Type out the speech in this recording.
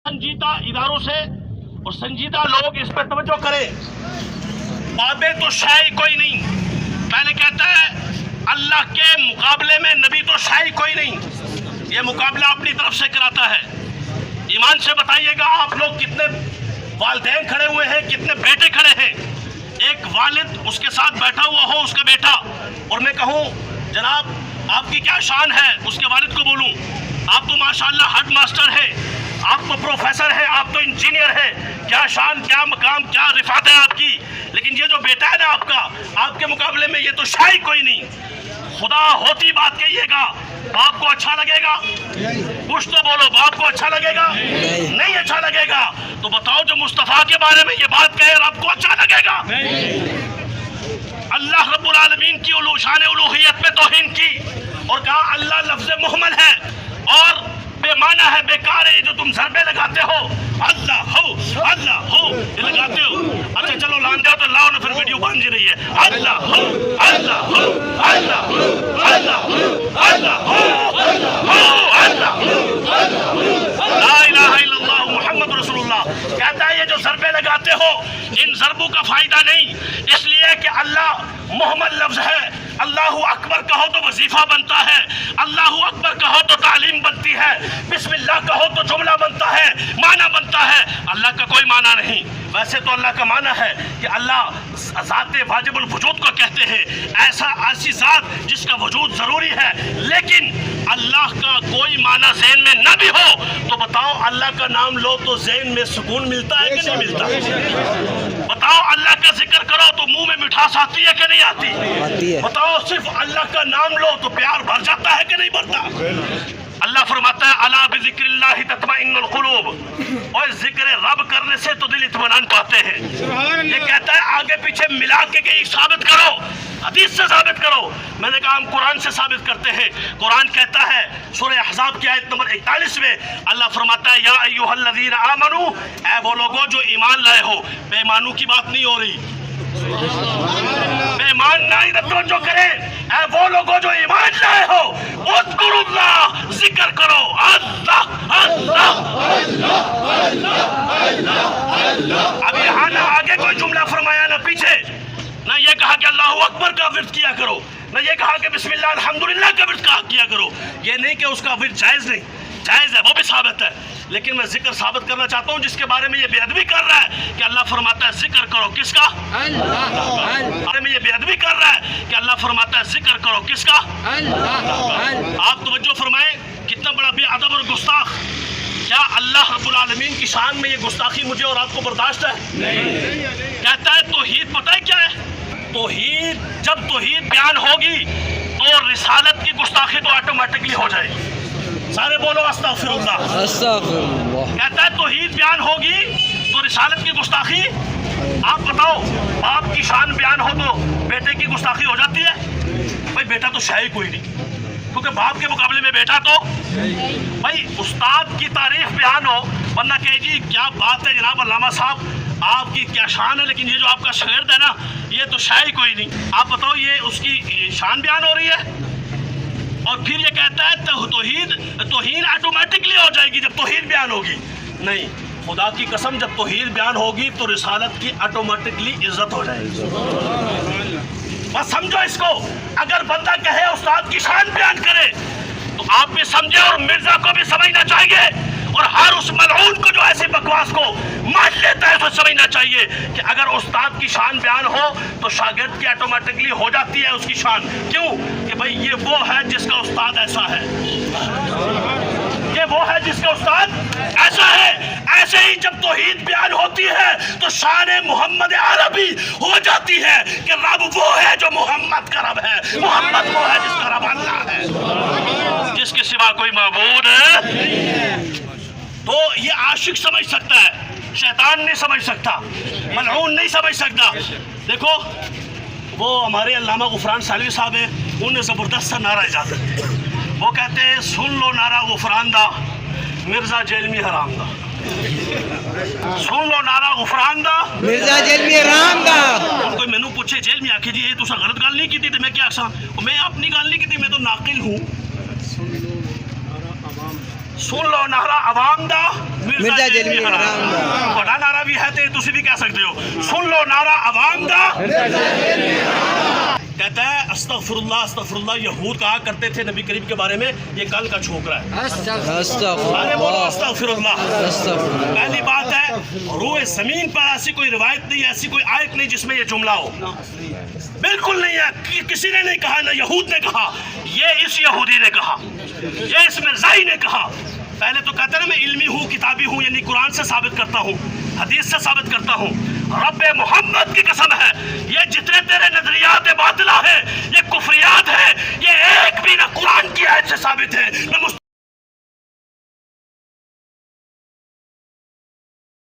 संजीदा इदारों से और संजीदा लोग इस पर तवज्जो करें। बाबे तो शाही कोई नहीं, पहले कहता है अल्लाह के मुकाबले में नबी तो शाही कोई नहीं, ये मुकाबला अपनी तरफ से कराता है। ईमान से बताइएगा आप लोग कितने वालिदैन खड़े हुए हैं, कितने बेटे खड़े हैं। एक वालिद उसके साथ बैठा हुआ हो, उसका बेटा, और मैं कहूँ जनाब आपकी क्या शान है, उसके वालिद को बोलूँ आप तो माशाअल्लाह हेड मास्टर है, आप तो प्रोफेसर है, आप तो इंजीनियर है, क्या शान, क्या मकाम, क्या रिफात है आपकी। लेकिन ये जो बेटा है ना आपका, आपके मुकाबले में ये तो शाही कोई नहीं। खुदा होती बात कहिएगा, बाप को अच्छा लगेगा? कुछ तो बोलो, बाप को अच्छा लगेगा? नहीं अच्छा लगेगा। तो बताओ जो मुस्तफ़ा के बारे में ये बात कहे और आपको अच्छा लगेगा? अल्लाह रब्बुल आलमीन की शान उलूहियत में तौहीन की और कहा अल्लाह लफ्ज़ मुहम्मल है और बेमाना है, बेकार है। जो तुम ज़रबे लगाते हो अल्लाह हो ये लगाते हो। अच्छा चलो लान दो तो लाओ ना, फिर वीडियो बन जी रही है। अल्लाह हो अल्लाह हो अल्लाह हो अल्लाह हो अल्लाह हो अल्लाह हो, ला इलाहा इल्लल्लाह मुहम्मद रसूलुल्लाह। कहता है ये जो ज़रबे लगाते हो इन ज़रबों का फायदा नहीं, इसलिए कि अल्लाह मुहम्मद लफ्ज़ है। अल्लाहु अकबर कहो तो वजीफा बनता है, अल्लाहु अकबर कहो तो तालीम बनती है, बिस्मिल्लाह कहो तो जुमला बनता है, माना बनता है। अल्लाह का कोई माना नहीं। वैसे तो अल्लाह का माना है कि अल्लाह ज़ात वाजिबुल वजूद को कहते हैं, ऐसी ज़ात जिसका वजूद ज़रूरी है। लेकिन अल्लाह का कोई माना ज़हन में न भी हो तो बताओ अल्लाह का नाम लो तो ज़हन में सुकून मिलता है कि नहीं मिलता? बताओ अल्लाह का जिक्र करो तो मुंह में मिठास आती है कि नहीं आती? बताओ सिर्फ अल्लाह का नाम लो तो प्यार भर जाता है कि नहीं भरता? अल्लाह फरमाता है अला बिज़िक्रिल्लाहि तत्मइन्नुल कुलूब, और जिक्र रब करने से तो दिल इत्मीनान पाते हैं। ये कहता है आगे पीछे मिला के कहीं साबित करो, हदीस से साबित करो। मैंने कहा हम कुरान से साबित करते हैं। कुरान कहता है सूरह अहज़ाब की आयत नंबर 41 में अल्लाह फरमाता है या अय्युहल्लज़ीना आमनू, ऐ वो लोगों जो ईमान लाए हो। बेईमानों की बात नहीं हो रही, बेईमान नहीं तवज्जो करें, ऐ वो लोगों जो ईमान लाए हो, उज़्कुरुल्लाह, जिक्र करो अल्लाह अल्लाह अल्लाह अल्लाह। अब यहाँ ना आगे कोई जुमला फरमाया ना पीछे, ना ये कहा कि अल्लाहु अकबर का विर्द किया करो, ना ये कहा कि बिस्मिल्लाह अल्हम्दुलिल्लाह का विर्द किया करो। ये नहीं कि उसका विर्द जायज़ नहीं, जायज़ है, वो भी साबित है। लेकिन मैं जिक्र साबित करना चाहता हूँ जिसके बारे में ये बेअदबी कर रहा है कि अल्लाह फरमाता है जिक्र करो, किसका? अल्लाह। बारे में ये बेअदबी कर रहा है कि अल्लाह फरमाता है जिक्र करो, किसका? अल्लाह। आप तवज्जो फरमाएं, कितना बड़ा बेअदब और गुस्ताख। क्या अल्लाह रब्बुल आलमीन की शान में ये गुस्ताखी मुझे और आपको बर्दाश्त है? नहीं। कहता है तौहीद पता है क्या है? तौहीद, जब तौहीद बयान होगी तो रिसालत की गुस्ताखी तो ऑटोमेटिकली हो जाएगी। सारे बोलो अस्तगफिरुल्लाह अस्तगफिरुल्लाह। कहता है तौहीद बयान होगी तो रिसालत की गुस्ताखी। आप बताओ बाप की शान बयान हो तो बेटे की गुस्ताखी हो जाती है? भाई बेटा तो शाही कोई नहीं, क्योंकि बाप के मुकाबले में बेटा तो भाई उस्ताद की तारीफ बयान हो, वरना कहे जी क्या बात है जनाब अल्लामा साहब आपकी क्या शान है, लेकिन ये जो आपका शागिर्द है ना ये तो शाही कोई नहीं। आप बताओ ये उसकी शान बयान हो रही है? और फिर ये कहता है तौहीद ऑटोमेटिकली हो जाएगी जब तौहीद बयान होगी। नहीं, खुदा की कसम जब तौहीद बयान होगी तो रिसालत की ऑटोमेटिकली इज्जत हो जाएगी। बस समझो इसको। अगर बंदा कहे उस्ताद की शान बयान करे तो आप भी समझे और मिर्जा को भी समझना चाहिए, और हर उस मलऊन को जो ऐसी बकवास को मान लेता है तो समझना चाहिए कि अगर उस्ताद की शान बयान हो तो शागिर्द की ऑटोमेटिकली हो जाती है उसकी शान। क्यों? कि भाई ये वो है जिसका उस्ताद ऐसा है, ये वो है जिसका उस्ताद ऐसा है। ऐसे ही जब तौहीद बयान होती है तो शान मोहम्मद अरबी हो जाती है कि रब वो है जो मोहम्मद का रब है, मोहम्मद वो है जिसका रब अल्लाह है, जिसके सिवा कोई माबूद है। तो ये आशिक समझ सकता है, शैतान नहीं समझ सकता, मलऊन नहीं समझ सकता। देखो वो हमारे अल्लामा गुफरान सालवी साहब हैं, उन्हें ज़बरदस्त सा नारा इजाद है। वो कहते हैं सुन लो नारा गुफरान दा, मिर्जा जेल में हराम दा। सुन लो नारा गुफरान दा, मिर्जा जेल में हराम दा। कोई मैनू पूछे जेल में आके जी ये तुसा गलत गल नहीं की थी, तो मैं क्या आखसा? मैं अपनी गल नहीं की थी, मैं तो नाकिल हूँ। सुन लो नारा अवाम दा, مرزا جلمی حرام دا بڑا نعرہ بھی ہے تو تسی بھی کہہ سکتے ہو. سن لو نعرہ عوام دا. کہتا ہے استغفر اللہ. یہود کہا کرتے تھے نبی کریم کے بارے میں یہ کل کا چھوکرا ہے. سارے بولو استغفر اللہ. پہلی بات ہے روح زمین پر ایسی کوئی روایت نہیں, ایسی کوئی آیت نہیں جس میں یہ جملہ ہو, بالکل نہیں ہے. کسی نے نہیں کہا, نہ یہود نے کہا, یہ اس یہودی نے کہا, یہ اس مرزائی نے کہا. پہلے تو کہتا ہے نا میں علمی ہوں, کتابی ہوں, یعنی قرآن سے ثابت کرتا ہوں, حدیث سے ثابت کرتا ہوں. رب محمد کی قسم ہے یہ جتنے تیرے نظریات باطلہ ہیں, یہ کفریات ہیں, یہ ایک بھی نہ قرآن کی آیت سے ثابت ہے, نہ